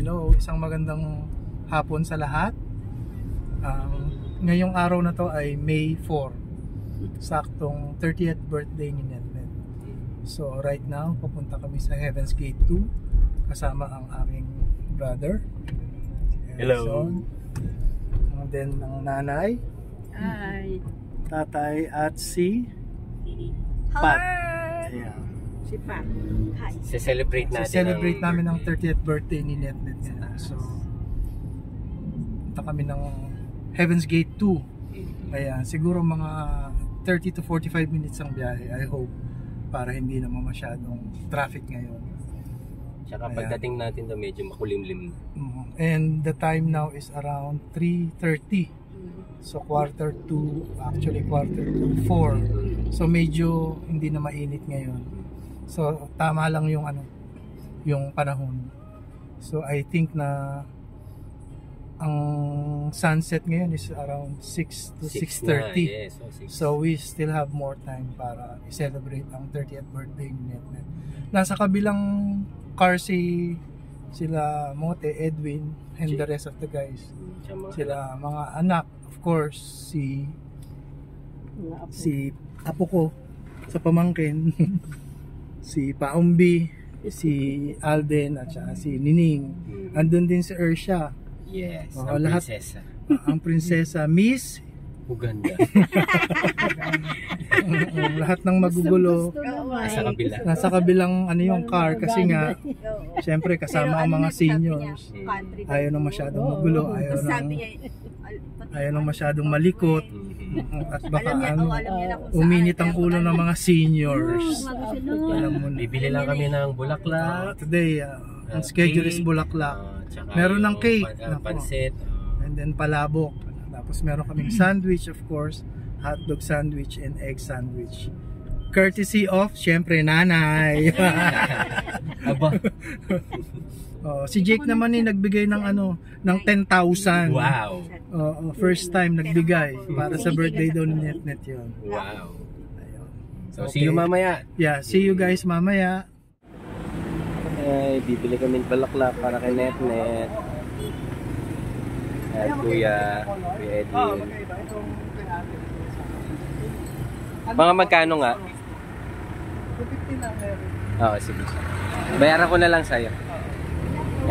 Hello, isang magandang hapon sa lahat. Ngayong araw na to ay May 4, saktong 30th birthday ni Netnet. So right now, pupunta kami sa Heaven's Gate 2 kasama ang aking brother. Hello. And then ang nanay, Hi. tatay at si Hello. Pat. Ayan. Si Pat. Hi. Celebrate natin. Celebrate namin ang birthday. 30th birthday ni Netnet. So punta kami ng Heaven's Gate 2. Kaya siguro mga 30 to 45 minutes ang biyahe, I hope, para hindi naman masyadong traffic ngayon. Tsaka pagdating natin doon medyo makulimlim. And the time now is around 3:30. So quarter to 4. So medyo hindi na mainit ngayon. So tama lang yung yung panahon. So I think na ang sunset ngayon is around 6 to 6:30. Yes, So we still have more time para i-celebrate ang 30th birthday ni Netnet. Nasa kabilang car sila Mote, Edwin, and the rest of the guys. Sila mga anak, of course, si apo ko sa pamangkin, si Paumbi, si Alden, at saka si Nining. Andun din si Ersha. Yes, ang ang lahat, prinsesa. Ang prinsesa, Miss Uganda. lahat ng magugulo Sa kabila. nasa kabilang yung car kasi nga syempre kasama ang mga seniors. Ayaw nang masyadong magulo, ayaw nang masyadong malikot, at baka uminit ang ulo ng mga seniors. Alam mo na. Bibili lang kami ng bulaklak. Today ang schedule is bulaklak. Meron ng cake, pansit. and then palabok. Tapos meron kaming sandwich, of course, hotdog sandwich and egg sandwich. Courtesy of, syempre, nanay. Aba. Si Jake naman nagbigay ng ng 10,000. Wow. First time nagbigay para sa birthday daw ni Netnet 'yon. Wow. Ayun. So Okay. see you mamaya. Yeah, see you guys mamaya. Ay, bibili kami ng bulaklak para kay Netnet. At Kuya Edwin. Mga magkano nga? 250 lang meron. Oo, sige. Bayaran ko na lang sa'yo.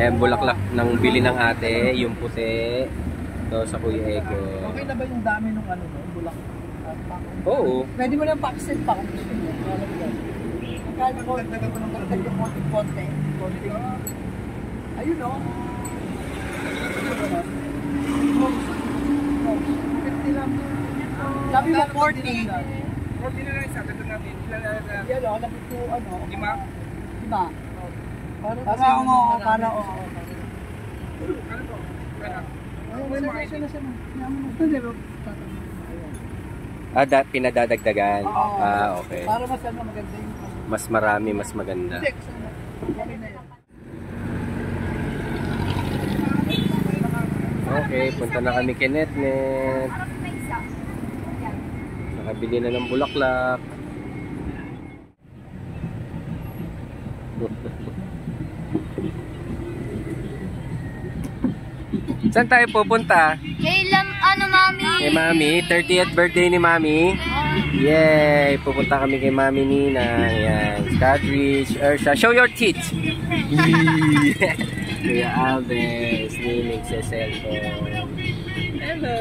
Ayan, bulaklak ng bili ng ate, yung puti. Ito sa Kuya Ego. Okay na ba yung dami ng bulak? Oo. Pwede mo lang paksin pa kung gusto mo. Magkano ko? Dagdagan ko ng konti. Ayun o. 50 lang. Sabi mo 40. 40 na lang isa, dagdag natin. Yan o, lapit ko Lima? Lima. Para o. Ano to? Pinadadagdagan. Okay. Para mas maganda yung Mas marami, mas maganda. Okay, punta na kami kay Netnet. Nakabili na ng bulaklak. Saan tayo pupunta? Kailan, Mami? Kay Mami, 30th birthday ni Mami. Yay! Pupunta kami kay Mami Nina. Ayan, Scotridge, Ersha. Show your teeth! Kuya Alves, Nining sa cellphone. Hello!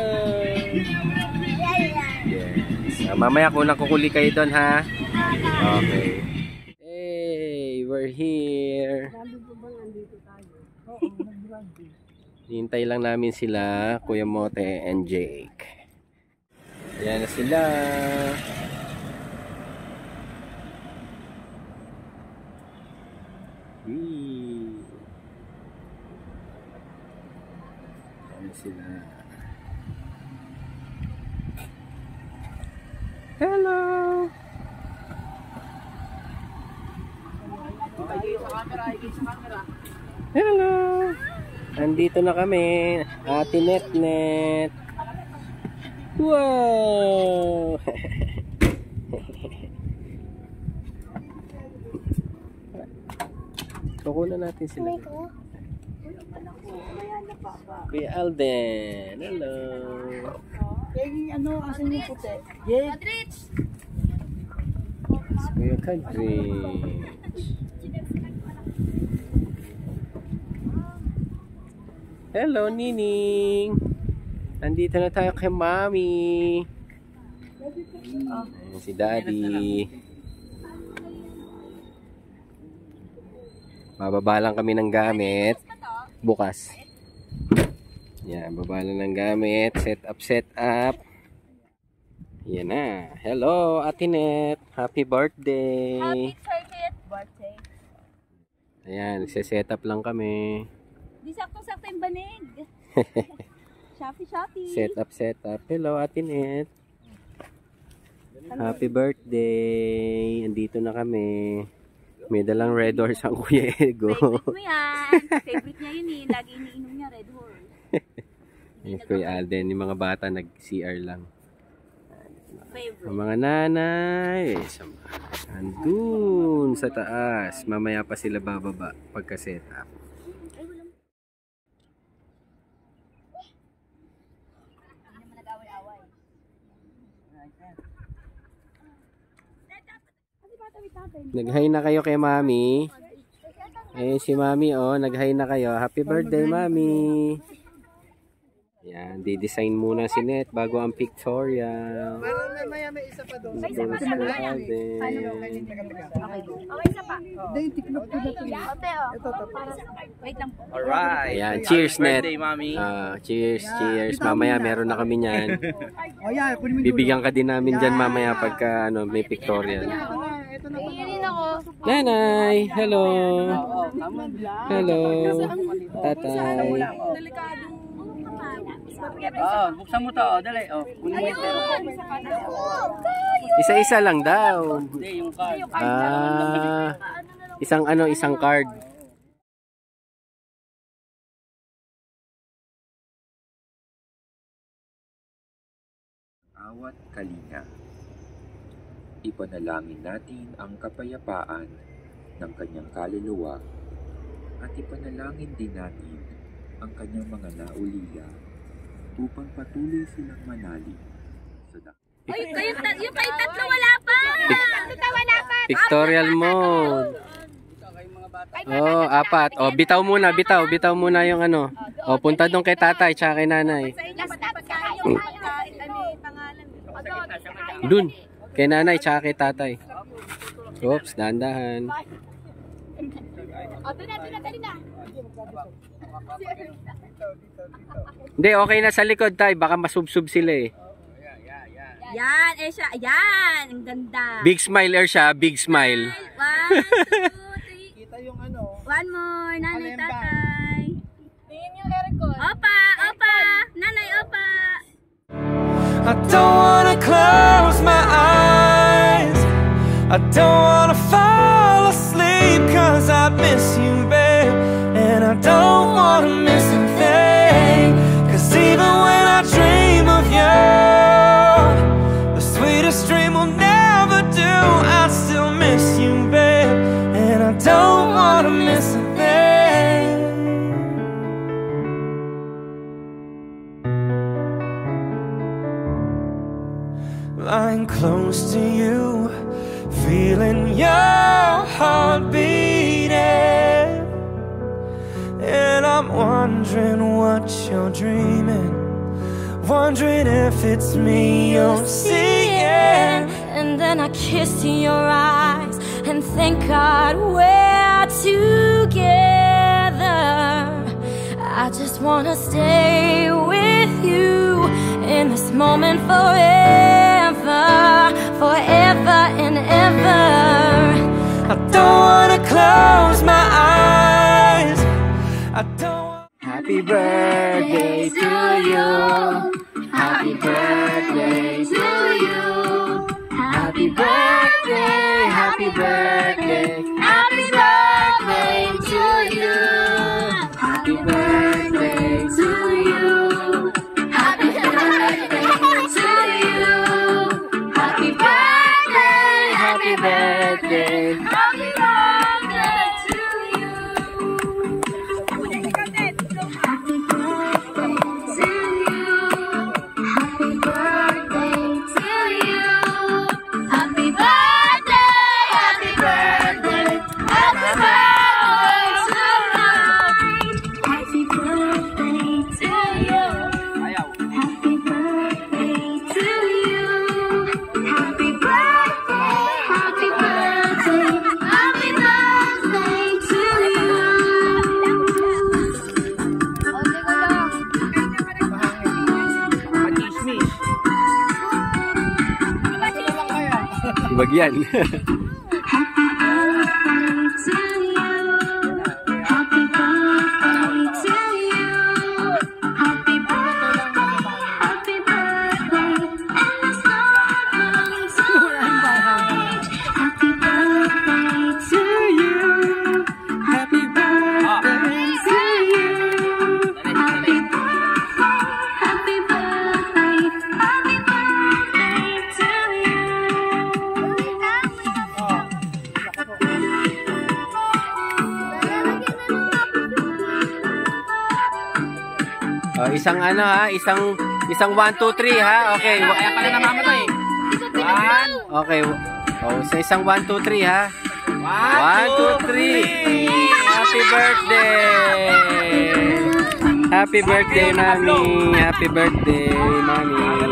Yes. Mamaya ko nakukuli kayo doon, ha? Okay. Hey, we're here. Hintay lang namin sila, Kuya Mote and Jake. Ayan na sila. Ayan na sila. Hello! Hello! Andito na kami, Ate Netnet. Wow! Kukunan natin sila. Kuya Alden. Hello. Ano, asan yung puti? Yeah. Kuya Kadri. Hello, Nining. Nandito na tayo kay Mami. Ayan, si Daddy. Bababa lang kami ng gamit. Bukas. Yan, baba lang ng gamit. Set up. Yan na. Hello, Ate Net. Happy birthday. Happy 30th birthday. Ayan, nagsiset up lang kami. Di sakto-sakto yung banig. Shopee. Set up. Hello, Ate Net. Happy birthday. Andito na kami. May dalang Red Horse ang Kuya Ego. Favorite mo yan. Favorite niya yun eh. Lagi iniinom niya Red Horse. Ay, Kuya Alden, yung mga bata nag-CR lang. Favorite. Ang mga nanay, andun sa taas. Mamaya pa sila bababa pagka-set up. Nag-hi na kayo kay Mami. Eh si Mami nag-hi na kayo. Happy birthday, Mami. Yan, di-design muna si Net bago ang pictorial. May isa pa doon. Okay, isa pa. Wait lang po. Alright. Ayan, cheers, Net. Birthday, Mami. Cheers. Mamaya meron na kami niyan. Oh yeah, kunin mo yung Bibigyan ka din namin dyan mamaya pagka may pictorial. Iinin ako. Nanay, hello. Hello. Tatay. Buksan mo to. Dali. Kunin mo ito. Isa-isa lang daw. Hindi, yung card. Isang card. Awat Kalinga. Ipanalangin natin ang kapayapaan ng kanyang kaluluwa at ipanalangin din natin ang kanyang mga naulila upang patuloy silang manali sa Ay, yung kayo tatlo wala pa. Pictorial mode. Apat. Bitaw muna yung ano. Punta doon kay tatay tsaka kay nanay. Doon. Kay nanay tsaka kay tatay. Oops, dahan-dahan. Hindi, okay na sa likod tay. Baka masubsub sila eh. Yan, siya. Yan, ang ganda. Big smiler siya, big smile. 1, 2, 3. kita yung ano. One more, nanay, Alembang. tatay. Tingin yung aircon. Opa, nanay, opa. I don't wanna close my eyes. I don't wanna fall asleep, 'cause I miss you, babe. And I don't wanna miss a thing, 'cause even when I dream of you, the sweetest dream will never do. I still miss you, babe. And I don't wanna miss a thing. Lying close to you, feeling your heart beating, and I'm wondering what you're dreaming, wondering if it's me you're seeing. And then I kiss your eyes and thank God we're together. I just wanna stay with you in this moment forever, forever and ever. I don't wanna close my eyes. I don't. Happy birthday to you. Happy birthday to you. Happy birthday, happy birthday. Happy birthday to you. Happy birthday to you. Happy birthday to you. Happy birthday, happy birthday. Happy birthday to you. Happy birthday. Wag yan. Oh, isang ano ha, isang 1, 2, 3 ha. Okay. Kaya pala namamatay. Okay. Oh, sa isang 1, 2, 3 ha. 1, 2, 3. Happy birthday. Happy birthday, Mami. Happy birthday, Mami.